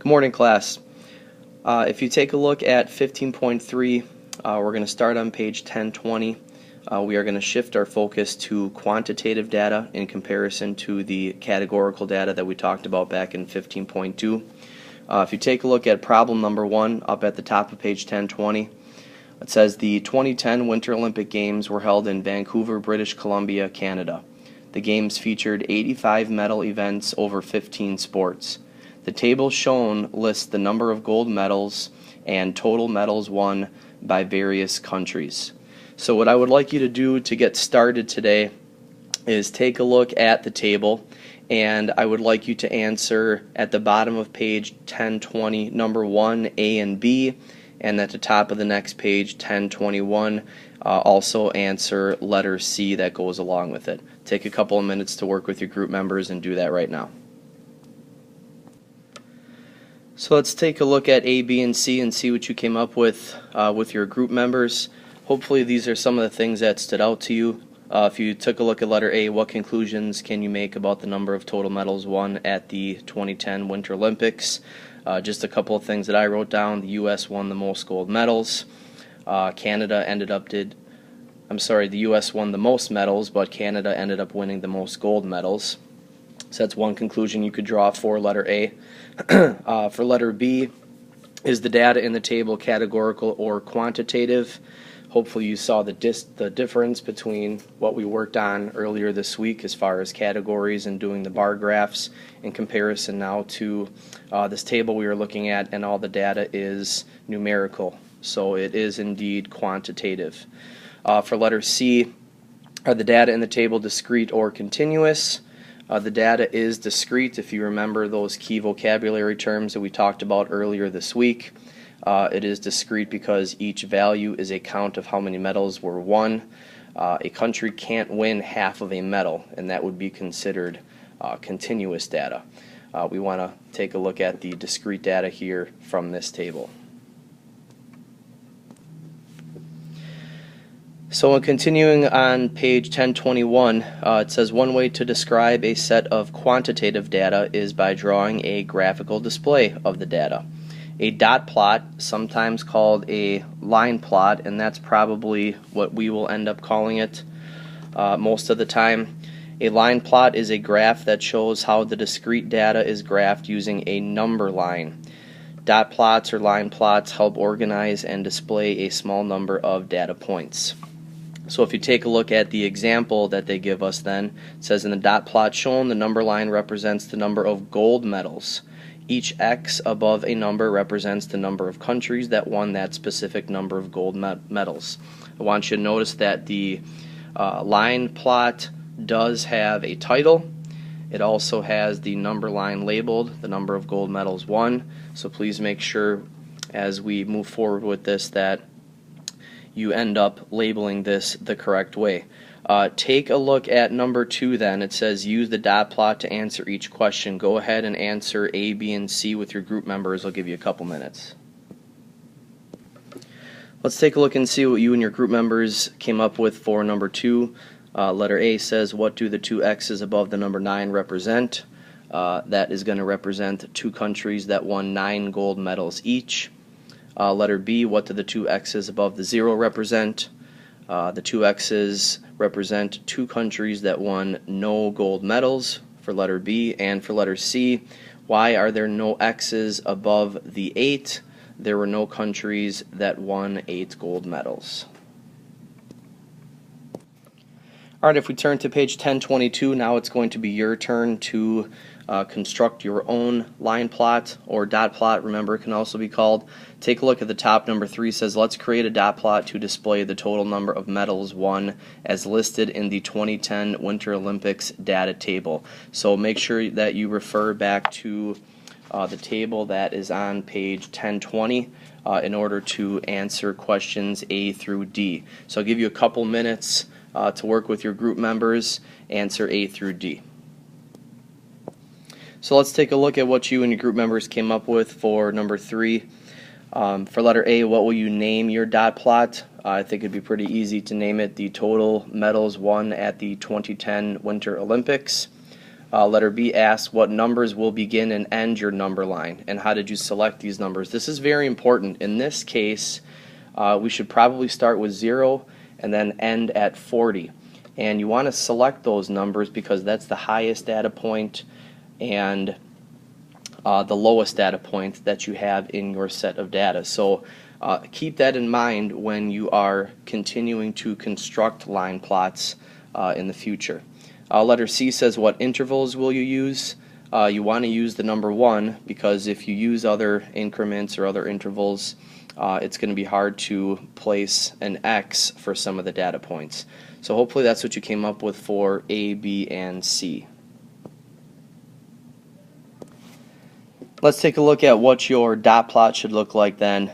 Good morning, class. If you take a look at 15.3, we're going to start on page 1020. We are going to shift our focus to quantitative data in comparison to the categorical data that we talked about back in 15.2. If you take a look at problem number 1 up at the top of page 1020, it says the 2010 Winter Olympic Games were held in Vancouver, British Columbia, Canada. The games featured 85 medal events over 15 sports. The table shown lists the number of gold medals and total medals won by various countries. So what I would like you to do to get started today is take a look at the table, and I would like you to answer at the bottom of page 1020 number 1, A and B, and at the top of the next page 1021 also answer letter C that goes along with it. Take a couple of minutes to work with your group members and do that right now. So let's take a look at A, B, and C and see what you came up with your group members. Hopefully these are some of the things that stood out to you. If you took a look at letter A, what conclusions can you make about the number of total medals won at the 2010 Winter Olympics? Just a couple of things that I wrote down. The U.S. won the most gold medals. The U.S. won the most medals, but Canada ended up winning the most gold medals. So that's one conclusion you could draw for letter A. For letter B, is the data in the table categorical or quantitative? Hopefully you saw the difference between what we worked on earlier this week as far as categories and doing the bar graphs in comparison now to this table we are looking at, and all the data is numerical. So it is indeed quantitative. For letter C, are the data in the table discrete or continuous? The data is discrete. If you remember those key vocabulary terms that we talked about earlier this week, it is discrete because each value is a count of how many medals were won. A country can't win half of a medal, and that would be considered continuous data. We want to take a look at the discrete data here from this table. So continuing on page 1021, it says one way to describe a set of quantitative data is by drawing a graphical display of the data. A dot plot, sometimes called a line plot, and that's probably what we will end up calling it most of the time. A line plot is a graph that shows how the discrete data is graphed using a number line. Dot plots or line plots help organize and display a small number of data points. So if you take a look at the example that they give us then, it says in the dot plot shown, the number line represents the number of gold medals. Each X above a number represents the number of countries that won that specific number of gold medals. I want you to notice that the line plot does have a title. It also has the number line labeled, the number of gold medals won. So please make sure as we move forward with this that you end up labeling this the correct way. Take a look at number 2 then. It says use the dot plot to answer each question. Go ahead and answer A, B, and C with your group members. I'll give you a couple minutes. Let's take a look and see what you and your group members came up with for number 2. Letter A says, what do the two X's above the number 9 represent? That is going to represent 2 countries that won 9 gold medals each. Letter B, what do the 2 X's above the 0 represent? The 2 X's represent 2 countries that won no gold medals for letter B. And for letter C, why are there no X's above the 8? There were no countries that won 8 gold medals. Alright, if we turn to page 1022, now it's going to be your turn to construct your own line plot or dot plot. Remember, it can also be called. Take a look at the top. Number 3 says, let's create a dot plot to display the total number of medals won as listed in the 2010 Winter Olympics data table. So make sure that you refer back to the table that is on page 1020 in order to answer questions A through D. So I'll give you a couple minutes to work with your group members, answer A through D. So let's take a look at what you and your group members came up with for number 3. For letter A, what will you name your dot plot? I think it'd be pretty easy to name it the total medals won at the 2010 Winter Olympics. Letter B asks what numbers will begin and end your number line, and how did you select these numbers? This is very important. In this case, we should probably start with 0 and then end at 40. And you want to select those numbers because that's the highest data point and the lowest data point that you have in your set of data. So keep that in mind when you are continuing to construct line plots in the future. Letter C says what intervals will you use? You want to use the number 1 because if you use other increments or other intervals, it's going to be hard to place an X for some of the data points. So hopefully that's what you came up with for A, B, and C. Let's take a look at what your dot plot should look like then.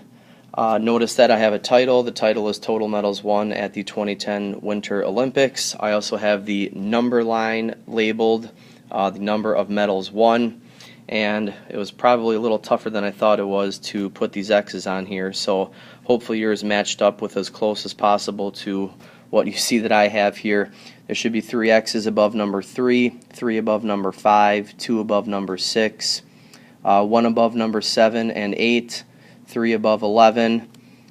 Notice that I have a title. The title is Total Medals Won at the 2010 Winter Olympics. I also have the number line labeled, the number of medals won, and it was probably a little tougher than I thought it was to put these X's on here, so hopefully yours matched up with as close as possible to what you see that I have here. There should be 3 X's above number 3, 3 above number 5, 2 above number 6, 1 above number 7 and 8, 3 above 11,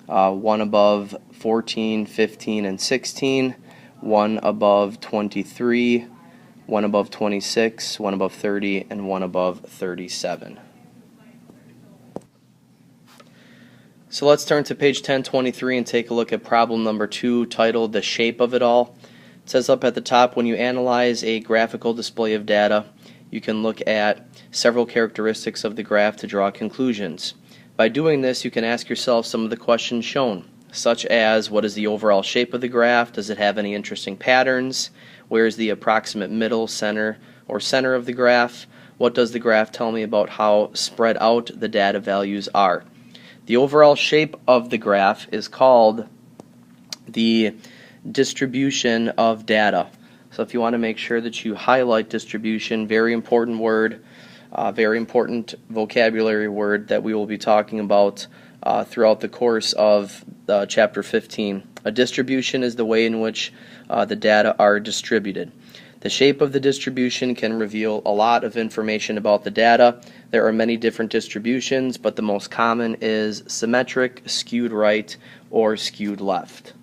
1 above 14, 15, and 16, 1 above 23, 1 above 26, 1 above 30, and 1 above 37. So let's turn to page 1023 and take a look at problem number 2, titled The Shape of It All. It says up at the top, when you analyze a graphical display of data, you can look at several characteristics of the graph to draw conclusions. By doing this, you can ask yourself some of the questions shown, such as what is the overall shape of the graph? Does it have any interesting patterns? Where is the approximate middle, center, or center of the graph? What does the graph tell me about how spread out the data values are? The overall shape of the graph is called the distribution of data. So if you want to make sure that you highlight distribution, very important word, very important vocabulary word that we will be talking about throughout the course of Chapter 15. A distribution is the way in which the data are distributed. The shape of the distribution can reveal a lot of information about the data. There are many different distributions, but the most common is symmetric, skewed right, or skewed left.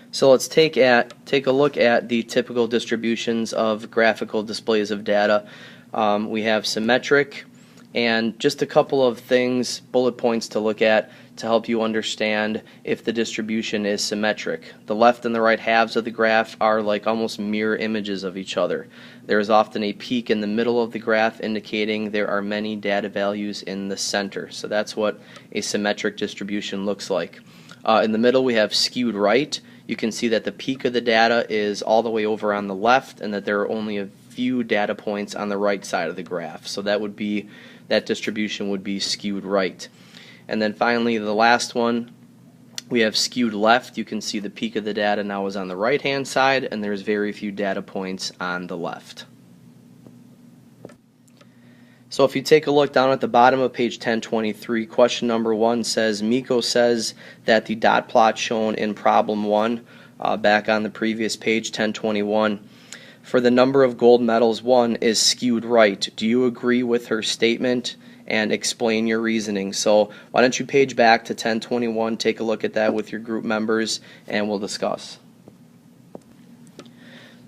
So let's take a look at the typical distributions of graphical displays of data. We have symmetric, and just a couple of things, bullet points to look at to help you understand if the distribution is symmetric. The left and the right halves of the graph are like almost mirror images of each other. There is often a peak in the middle of the graph indicating there are many data values in the center. So that's what a symmetric distribution looks like. In the middle we have skewed right. You can see that the peak of the data is all the way over on the left and that there are only a few data points on the right side of the graph. So that distribution would be skewed right. And then finally the last one, we have skewed left. You can see the peak of the data now is on the right hand side and there's very few data points on the left. So if you take a look down at the bottom of page 1023, question number 1 says, Miko says that the dot plot shown in problem 1, back on the previous page 1021, for the number of gold medals won is skewed right. Do you agree with her statement? And explain your reasoning. So why don't you page back to 1021, take a look at that with your group members, and we'll discuss.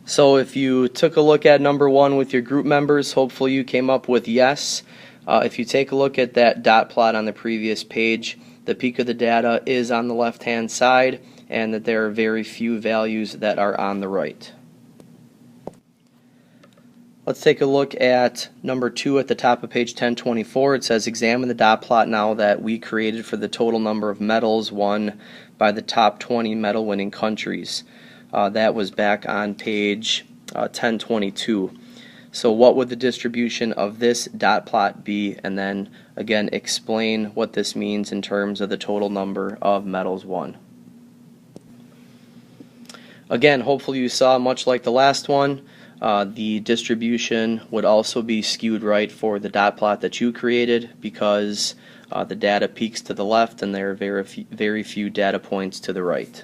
So if you took a look at number 1 with your group members, hopefully you came up with yes. If you take a look at that dot plot on the previous page, the peak of the data is on the left-hand side, and that there are very few values that are on the right. Let's take a look at number 2 at the top of page 1024. It says, examine the dot plot now that we created for the total number of medals won by the top 20 medal winning countries. That was back on page 1022. So what would the distribution of this dot plot be? And then again explain what this means in terms of the total number of medals won. Again, hopefully you saw, much like the last one, the distribution would also be skewed right for the dot plot that you created because the data peaks to the left and there are very few data points to the right.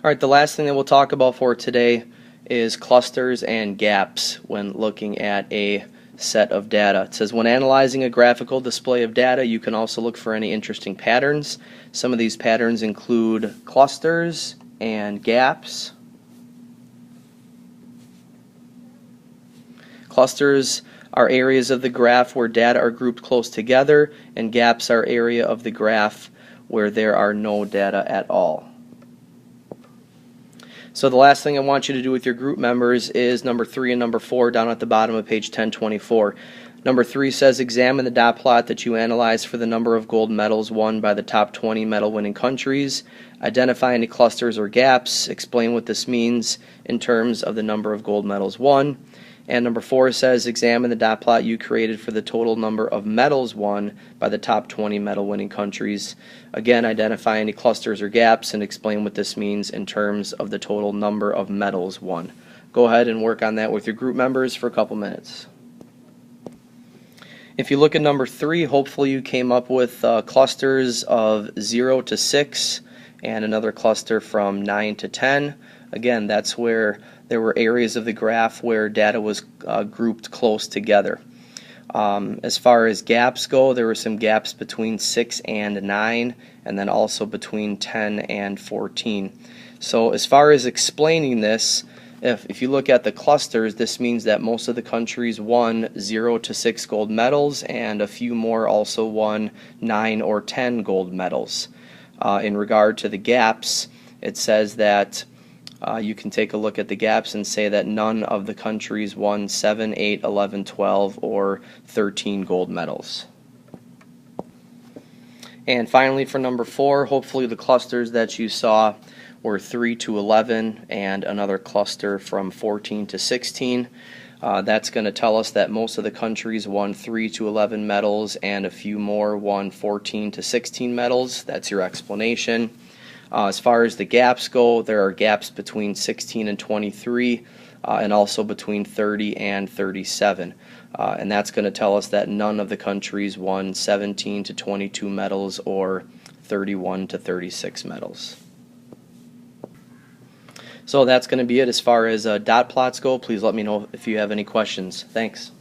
Alright, the last thing that we'll talk about for today is clusters and gaps when looking at a set of data. It says when analyzing a graphical display of data, you can also look for any interesting patterns. Some of these patterns include clusters and gaps. Clusters are areas of the graph where data are grouped close together, and gaps are area of the graph where there are no data at all. So the last thing I want you to do with your group members is number 3 and number 4 down at the bottom of page 1024. Number 3 says examine the dot plot that you analyzed for the number of gold medals won by the top 20 medal winning countries. Identify any clusters or gaps. Explain what this means in terms of the number of gold medals won. And number 4 says examine the dot plot you created for the total number of medals won by the top 20 medal winning countries. Again, identify any clusters or gaps and explain what this means in terms of the total number of medals won. Go ahead and work on that with your group members for a couple minutes. If you look at number 3, hopefully you came up with clusters of 0 to 6 and another cluster from 9 to 10. Again, that's where there were areas of the graph where data was grouped close together. As far as gaps go, there were some gaps between 6 and 9, and then also between 10 and 14. So as far as explaining this, if you look at the clusters, this means that most of the countries won 0 to 6 gold medals, and a few more also won 9 or 10 gold medals. In regard to the gaps, it says that you can take a look at the gaps and say that none of the countries won 7, 8, 11, 12, or 13 gold medals. And finally, for number 4, hopefully the clusters that you saw were 3 to 11 and another cluster from 14 to 16. That's going to tell us that most of the countries won 3 to 11 medals and a few more won 14 to 16 medals. That's your explanation. As far as the gaps go, there are gaps between 16 and 23 and also between 30 and 37. And that's going to tell us that none of the countries won 17 to 22 medals or 31 to 36 medals. So that's going to be it as far as dot plots go. Please let me know if you have any questions. Thanks.